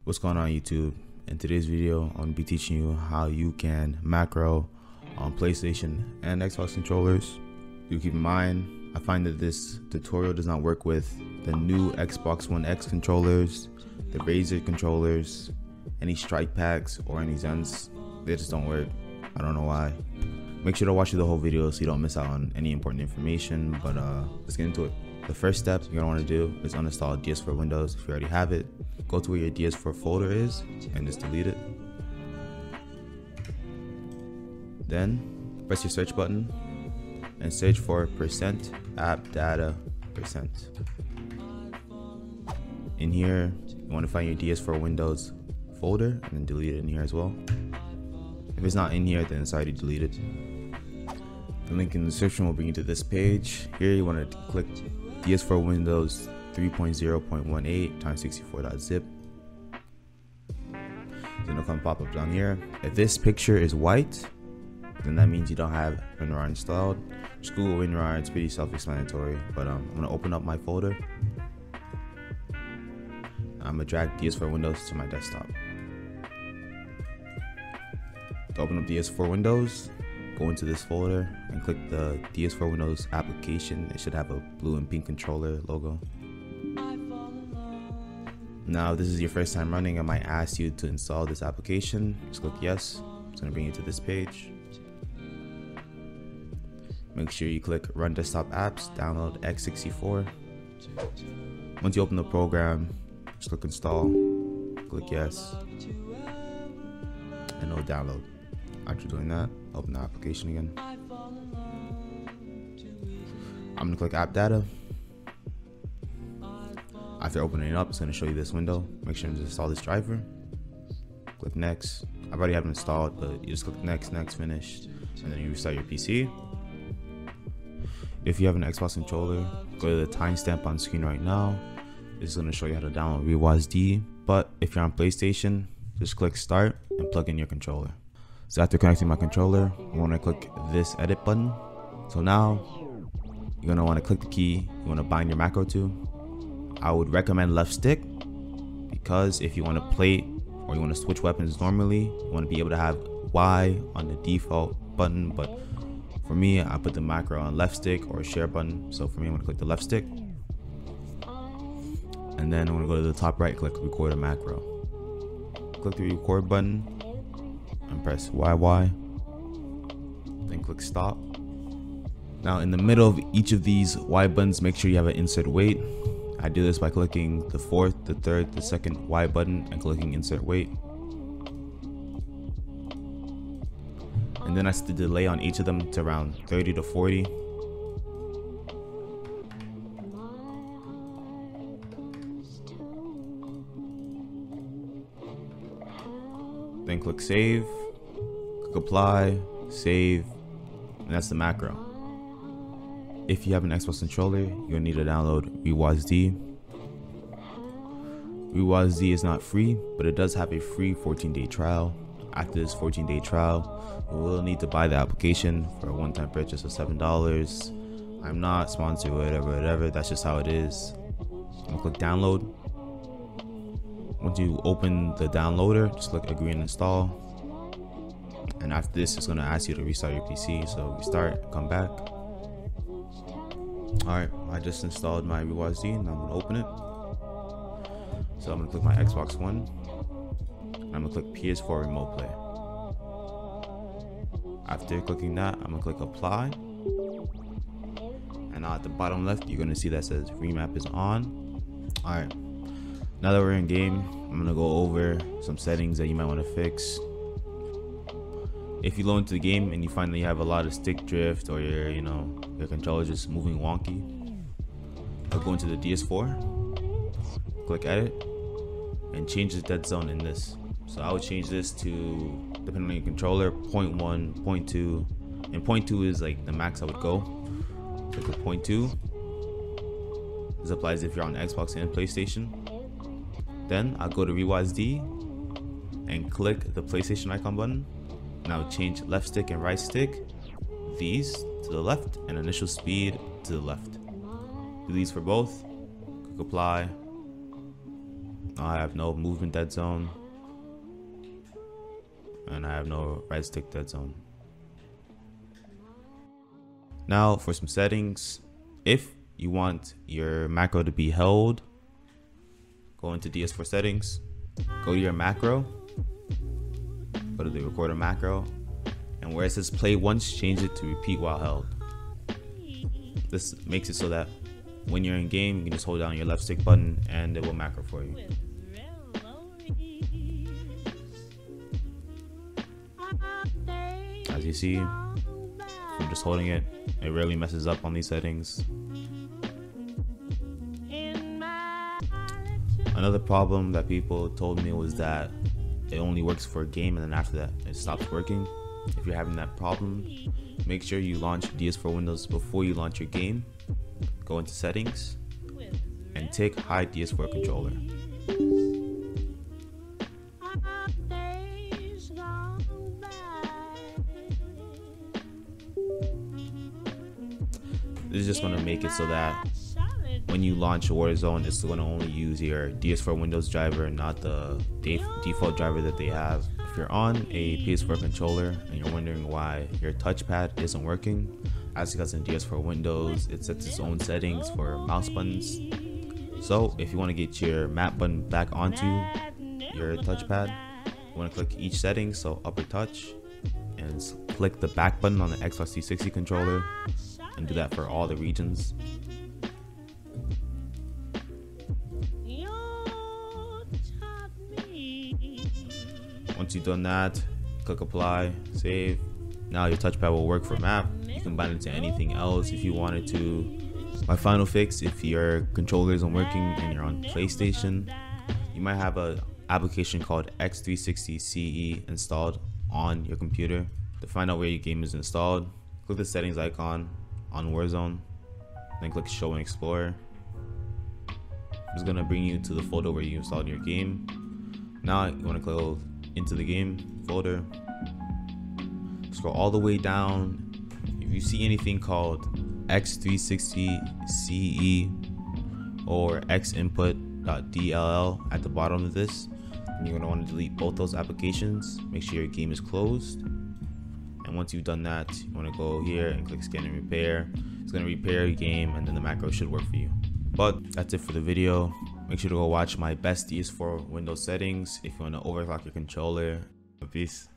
What's going on YouTube? In today's video, I'm going to be teaching you how you can macro on PlayStation and Xbox controllers. Do keep in mind, I find that this tutorial does not work with the new Xbox One X controllers, the Razer controllers, any strike packs, or any Zens. They just don't work. I don't know why. Make sure to watch the whole video so you don't miss out on any important information, but let's get into it. The first step you're gonna want to do is uninstall DS4 Windows. If you already have it, go to where your DS4 folder is and just delete it. Then press your search button and search for %appdata%. In here, you want to find your DS4 Windows folder and then delete it in here as well. If it's not in here, then it's already deleted. The link in the description will bring you to this page. Here you want to click DS4 Windows 3.0.18 x 64.zip. Then it'll come pop up down here. If this picture is white, then that means you don't have WinRAR installed. Just Google WinRAR, it's pretty self-explanatory. But I'm gonna open up my folder. I'm gonna drag DS4 Windows to my desktop. To open up DS4 Windows, go into this folder and click the DS4 Windows application. It should have a blue and pink controller logo. Now, if this is your first time running, I might ask you to install this application. Just click yes. It's going to bring you to this page. Make sure you click Run Desktop Apps, download x64. Once you open the program, just click Install, click Yes, and it'll download. After doing that, open the application again. I'm gonna click App Data. After opening it up, it's gonna show you this window. Make sure to install this driver. Click Next. I've already have it installed, but you just click Next, Finished, and then you restart your PC. If you have an Xbox controller, go to the timestamp on screen right now. It's gonna show you how to download ReWASD. But if you're on PlayStation, just click Start and plug in your controller. So after connecting my controller, I want to click this edit button. So now you're going to want to click the key you want to bind your macro to. I would recommend left stick, because if you want to plate or you want to switch weapons normally, you want to be able to have Y on the default button. But for me, I put the macro on left stick or share button. So for me, I'm going to click the left stick. And then I'm going to go to the top right, click record a macro. Click the record button and press YY, then click stop. Now in the middle of each of these Y buttons, make sure you have an insert weight. I do this by clicking the fourth, the third, the second Y button and clicking insert weight. And then I set the delay on each of them to around 30 to 40. Then click save, click apply, save, and that's the macro. If you have an Xbox controller, you're gonna need to download ReWASD. ReWASD is not free, but it does have a free 14-day trial. After this 14-day trial, you will need to buy the application for a one-time purchase of $7. I'm not sponsored, whatever, that's just how it is. I'm gonna click download. Once you open the downloader, just click agree and install. And after this, it's going to ask you to restart your PC. So restart, come back. Alright, I just installed my ReWASD and I'm going to open it. So I'm going to click my Xbox One. I'm going to click PS4 Remote Play. After clicking that, I'm going to click apply. And now at the bottom left, you're going to see that says remap is on. Alright. Now that we're in game, I'm gonna go over some settings that you might want to fix. If you go into the game and you find that you have a lot of stick drift or your controller just moving wonky, I'll go into the DS4, click edit, and change the dead zone in this. So I would change this to, depending on your controller, 0.1, 0.2, and 0.2 is like the max I would go. So click 0.2. This applies if you're on Xbox and PlayStation. Then I'll go to ReWASD and click the PlayStation icon button. Now change left stick and right stick, these to the left and initial speed to the left. Do these for both, click apply, I have no movement dead zone, and I have no right stick dead zone. Now for some settings, if you want your macro to be held, go into DS4 settings, go to your macro, go to the recorder macro, and where it says play once, change it to repeat while held. This makes it so that when you're in game, you can just hold down your left stick button and it will macro for you. As you see, I'm just holding it. It rarely messes up on these settings. Another problem that people told me was that it only works for a game and then after that it stops working. If you're having that problem, make sure you launch DS4 Windows before you launch your game. Go into settings and tick hide DS4 controller. This is just going to make it so that when you launch Warzone, it's going to only use your DS4 Windows driver, not the default driver that they have. If you're on a PS4 controller and you're wondering why your touchpad isn't working, that's because in DS4 Windows, it sets its own settings for mouse buttons. So if you want to get your map button back onto your touchpad, you want to click each setting, so upper touch, and click the back button on the Xbox 360 controller, and do that for all the regions. Once you've done that, click apply, save. Now your touchpad will work for map. You can bind it to anything else if you wanted to. My final fix, if your controller isn't working and you're on PlayStation, you might have an application called X360 CE installed on your computer. To find out where your game is installed, click the settings icon on Warzone, then click show and explore. It's gonna bring you to the folder where you installed your game. Now you want to go into the game folder, scroll all the way down. If you see anything called X360 CE or xinput.dll at the bottom of this, you're going to want to delete both those applications. Make sure your game is closed, and once you've done that, you want to go here and click scan and repair. It's going to repair your game, and then the macro should work for you. But that's it for the video. Make sure to go watch my best DS4 Windows settings if you want to overclock your controller. Peace.